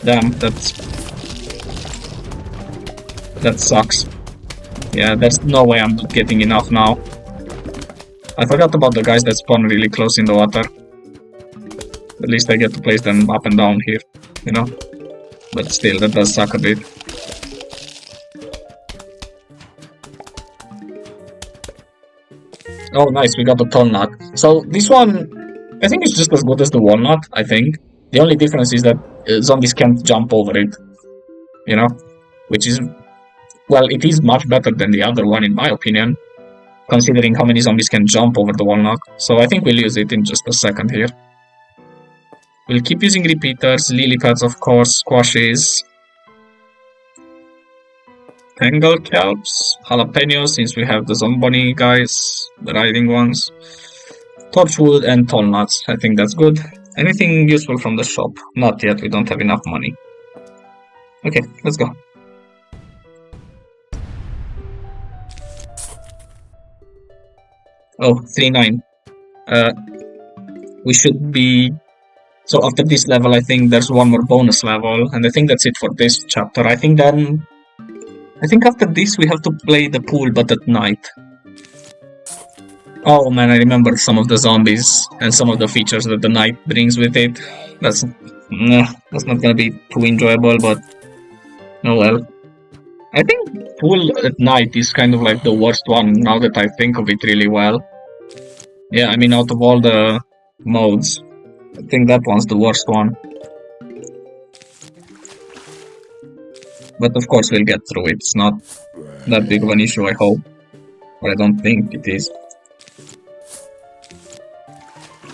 Damn, that sucks. Yeah, there's no way I'm getting enough now. I forgot about the guys that spawn really close in the water. At least I get to place them up and down here, you know? But still, that does suck a bit. Oh, nice, we got the tall nut. So, this one, I think it's just as good as the walnut, I think. The only difference is that zombies can't jump over it, you know? Which is, well, it is much better than the other one, in my opinion. Considering how many zombies can jump over the walnut. So I think we'll use it in just a second here. We'll keep using repeaters, lily pads of course, squashes, tangle kelps, jalapenos since we have the zomboni guys, the riding ones, torchwood and tall nuts. I think that's good. Anything useful from the shop? Not yet, we don't have enough money. Okay, let's go. Oh, 3-9. We should be... So after this level, I think there's one more bonus level, and I think that's it for this chapter. I think after this we have to play the pool, but at night. Oh man, I remember some of the zombies and some of the features that the night brings with it. That's not gonna be too enjoyable, but oh well. I think pool at night is kind of like the worst one now that I think of it really well. Yeah, I mean, out of all the modes, I think that one's the worst one. But of course we'll get through it. It's not that big of an issue, I hope. But I don't think it is.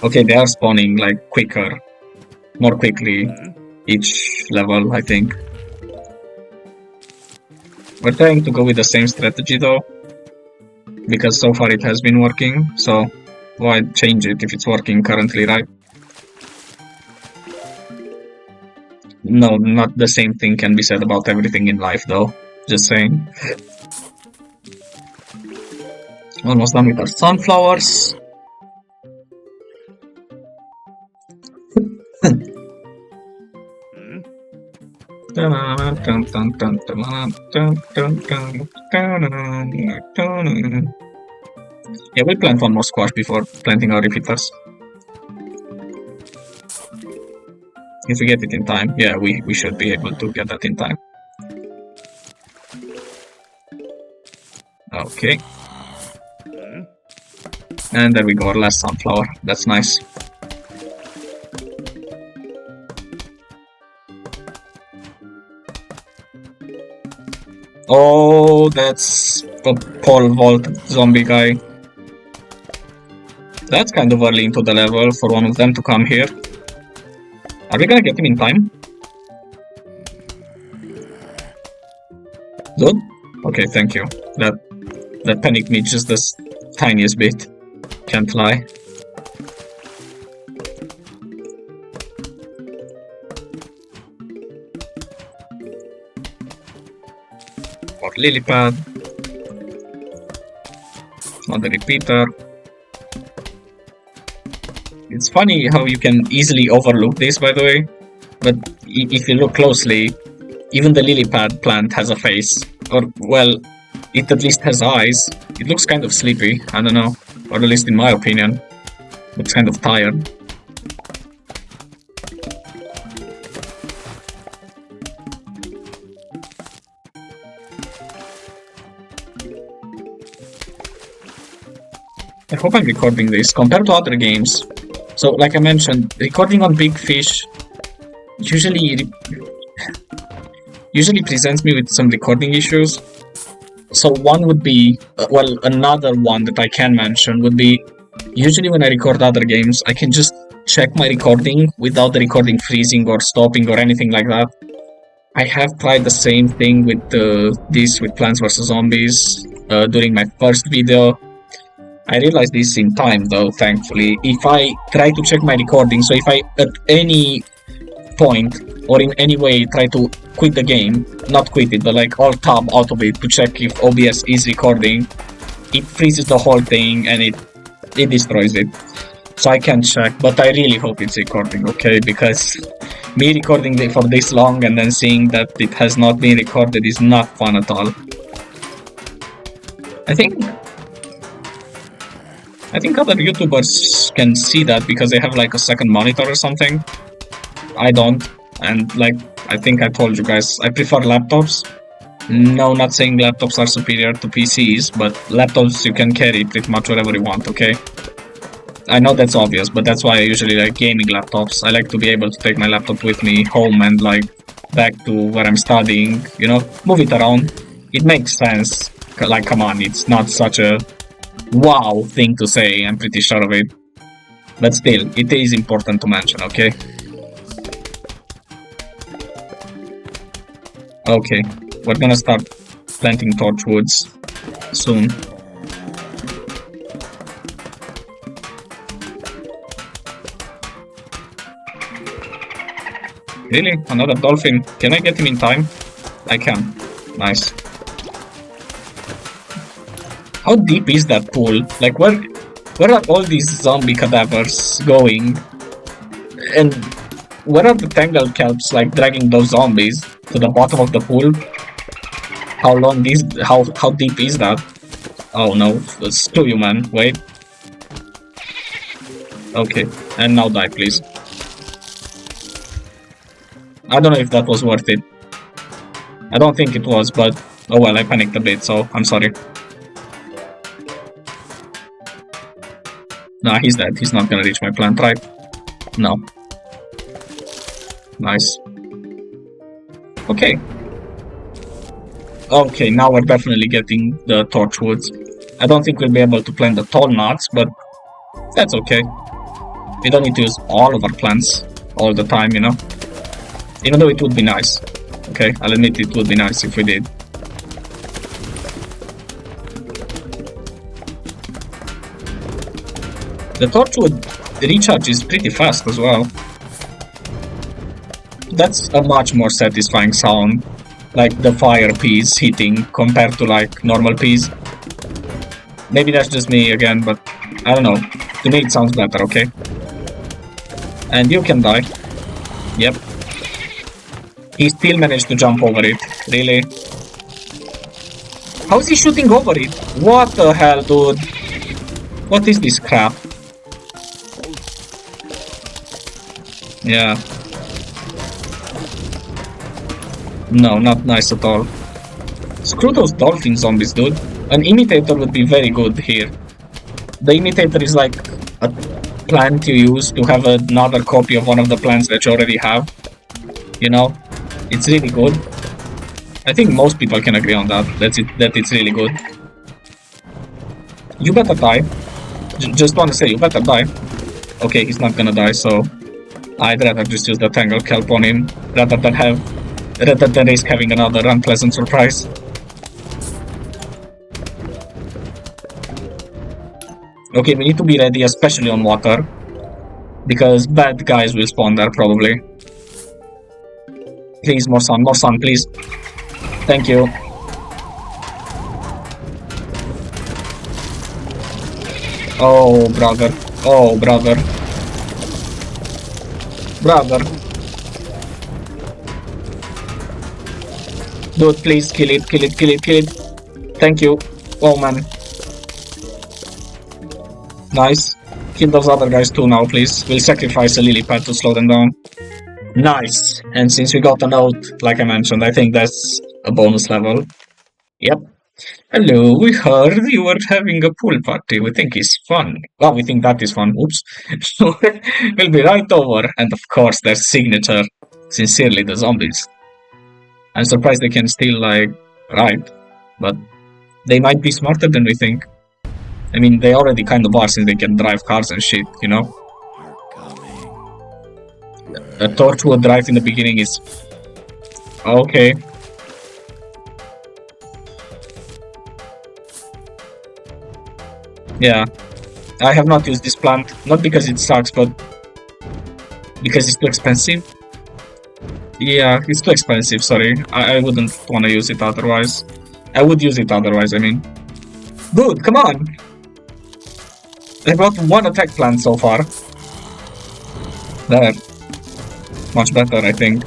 Okay, they are spawning like quicker. More quickly each level, I think. We're trying to go with the same strategy though. Because so far it has been working, so why change it if it's working currently, right? No, not the same thing can be said about everything in life though. Just saying. Almost done with our sunflowers. Yeah, we'll plant one more squash before planting our repeaters. If we get it in time, yeah, we should be able to get that in time. Okay. And there we go, our last sunflower. That's nice. Oh, that's a pole vault zombie guy. That's kind of early into the level for one of them to come here. Are we gonna get him in time? Good? Okay, thank you. That panicked me just the tiniest bit. Can't lie. More lily pad. Another repeater. It's funny how you can easily overlook this, by the way. But if you look closely, even the lily pad plant has a face. Or, well, it at least has eyes. It looks kind of sleepy, I don't know. Or at least in my opinion. Looks kind of tired. I hope I'm recording this compared to other games. So, like I mentioned, recording on Big Fish usually presents me with some recording issues. So one would be, well, another one that I can mention would be, usually when I record other games, I can just check my recording without the recording freezing or stopping or anything like that. I have tried the same thing with this with Plants vs Zombies during my first video. I realized this in time though, thankfully. If I try to check my recording, so if I at any point or in any way try to quit the game, not quit it, but like alt tab out of it to check if OBS is recording, it freezes the whole thing and it destroys it. So I can't check, but I really hope it's recording, okay? Because me recording it for this long and then seeing that it has not been recorded is not fun at all. I think other YouTubers can see that because they have like a second monitor or something. I don't, and like I think I told you guys, I prefer laptops. No, not saying laptops are superior to PCs, but laptops you can carry pretty much wherever you want, okay? I know that's obvious, but that's why I usually like gaming laptops. I like to be able to take my laptop with me home and like back to where I'm studying, you know, move it around. It makes sense. Like, come on, it's not such a wow thing to say, I'm pretty sure of it. But still, it is important to mention, okay? Okay, we're gonna start planting torchwoods soon. Really? Another dolphin? Can I get him in time? I can. Nice. How deep is that pool? Like, where are all these zombie cadavers going? And where are the tangled kelps, like, dragging those zombies to the bottom of the pool? How deep is that? Oh no, screw you, man. Wait. Okay, and now die, please. I don't know if that was worth it. I don't think it was, but oh well, I panicked a bit, so I'm sorry. Nah, he's dead. He's not gonna reach my plant, right? No. Nice. Okay. Okay, now we're definitely getting the torchwoods. I don't think we'll be able to plant the tall nuts, but that's okay. We don't need to use all of our plants all the time, you know? Even though it would be nice. Okay, I'll admit it would be nice if we did. The torchwood recharge is pretty fast as well. That's a much more satisfying sound, like the fire peas hitting compared to like normal peas. Maybe that's just me again, but I don't know. To me it sounds better, okay? And you can die. Yep. He still managed to jump over it. Really? How is he shooting over it? What the hell, dude? What is this crap? Yeah. No, not nice at all. Screw those dolphin zombies, dude. An imitator would be very good here. The imitator is like a plant you use to have another copy of one of the plants that you already have. You know? It's really good. I think most people can agree on that. That it's really good. You better die. Just want to say, you better die. Okay, he's not gonna die, so I'd rather just use the Tangle Kelp on him rather than risk having another unpleasant surprise. Okay, we need to be ready, especially on water, because bad guys will spawn there probably. Please, more sun, please. Thank you. Oh, brother. Oh, brother. Brother. Dude, please kill it, kill it, kill it, kill it. Thank you. Oh, man. Nice. Kill those other guys too now, please. We'll sacrifice a lily pad to slow them down. Nice. And since we got a note, like I mentioned, I think that's a bonus level. Yep. Hello, we heard you were having a pool party. We think it's fun. Well, we think that is fun. Oops. We'll be right over. And of course, their signature. Sincerely, the zombies. I'm surprised they can still, like, ride. But they might be smarter than we think. I mean, they already kind of are since they can drive cars and shit, you know? A Torchwood drive in the beginning is... Okay. Yeah. I have not used this plant. Not because it sucks, but... because it's too expensive. Yeah, it's too expensive, sorry. I wouldn't want to use it otherwise. I would use it otherwise, I mean. Dude, come on! I got one attack plant so far. There. Much better, I think.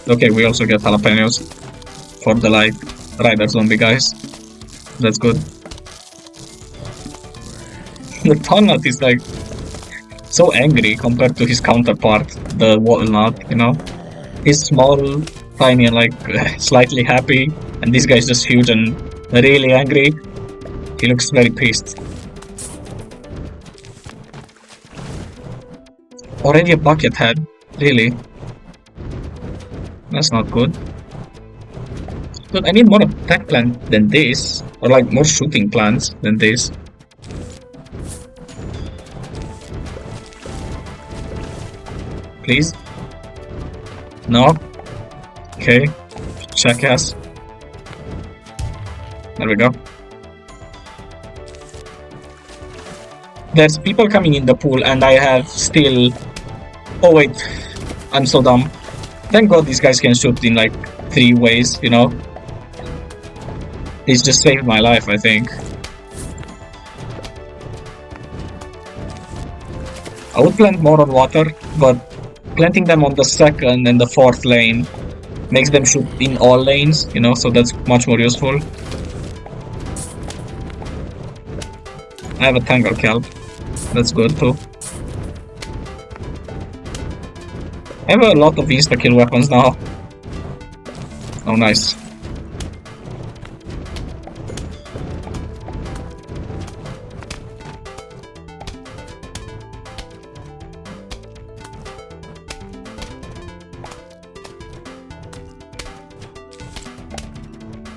Okay, we also get jalapenos. For the, like, rider zombie guys. That's good. The Tongnut is, like, so angry compared to his counterpart, the Walnut, you know? He's small, tiny, and, like, slightly happy. And this guy's just huge and really angry. He looks very pissed. Already a bucket head? Really? That's not good. But I need more attack plant than this. Or like more shooting plants than this. Please? No? Okay. Jackass. There we go. There's people coming in the pool and I have still... Oh wait, I'm so dumb. Thank god these guys can shoot in like 3 ways, you know? This just saved my life, I think. I would plant more on water, but planting them on the 2nd and the 4th lane makes them shoot in all lanes, you know, so that's much more useful. I have a Tangle Kelp. That's good too. I have a lot of insta-kill weapons now. Oh, nice.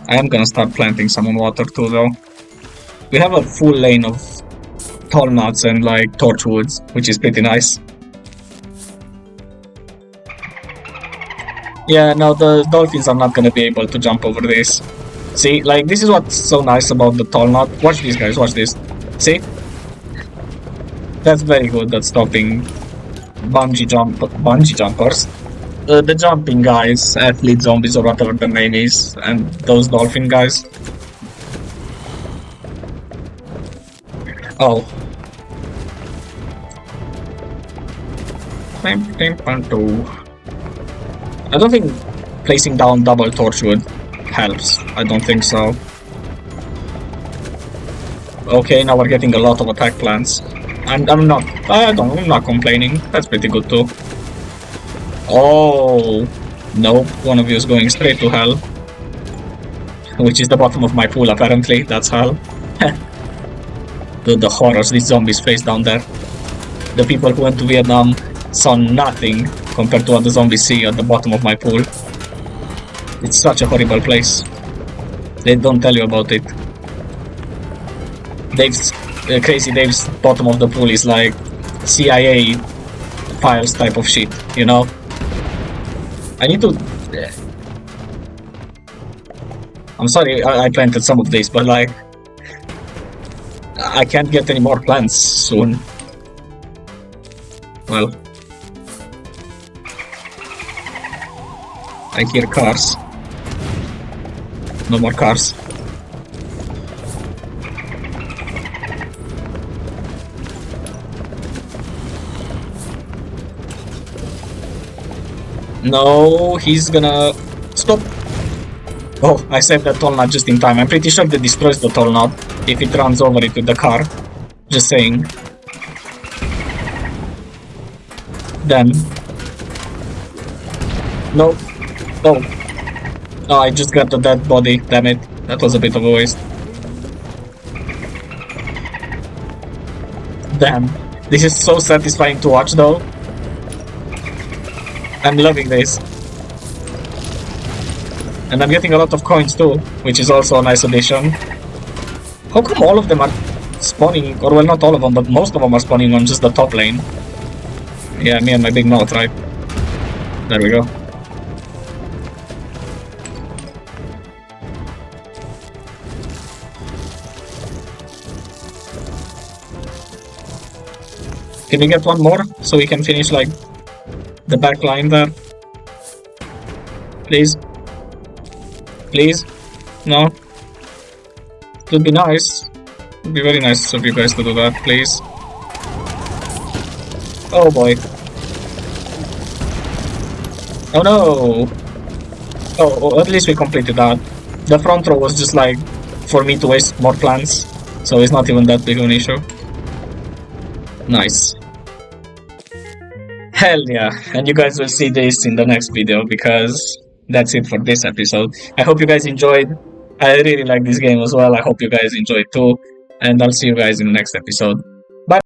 I am gonna start planting some on water too though. We have a full lane of tall nuts and like torchwoods, which is pretty nice. Yeah, no, the dolphins are not gonna be able to jump over this. See, like, this is what's so nice about the tall nut. Watch these guys, watch this. See? That's very good at stopping bungee jumpers. The jumping guys, athlete zombies or whatever the name is, and those dolphin guys. Oh. I don't think placing down double torchwood helps. I don't think so. Okay, now we're getting a lot of attack plans. I'm not complaining. That's pretty good too. Oh, nope. One of you is going straight to hell. Which is the bottom of my pool, apparently. That's hell. The horrors these zombies face down there. The people who went to Vietnam saw nothing compared to what the zombies see at the bottom of my pool. It's such a horrible place. They don't tell you about it. Crazy Dave's bottom of the pool is like CIA files type of shit, you know? I need to... I'm sorry I planted some of this, but like... I can't get any more plants soon. Well... I hear cars. No more cars. No, he's gonna... Stop! Oh, I saved that tall knot just in time. I'm pretty sure that destroys the tall knot if it runs over it with the car. Just saying. Then... No. Oh. Oh, I just got the dead body. Damn it. That was a bit of a waste. Damn. This is so satisfying to watch though. I'm loving this. And I'm getting a lot of coins too, which is also a nice addition. How come all of them are spawning, or well not all of them, but most of them are spawning on just the top lane? Yeah, me and my big mouth, right? There we go. Can we get one more so we can finish like the back line there? Please? Please? No? It would be nice. It would be very nice of you guys to do that, please. Oh boy. Oh no! Oh, at least we completed that. The front row was just like for me to waste more plants, so it's not even that big of an issue. Nice. Hell yeah, and you guys will see this in the next video because that's it for this episode. I hope you guys enjoyed. I really like this game as well. I hope you guys enjoyed too, and I'll see you guys in the next episode.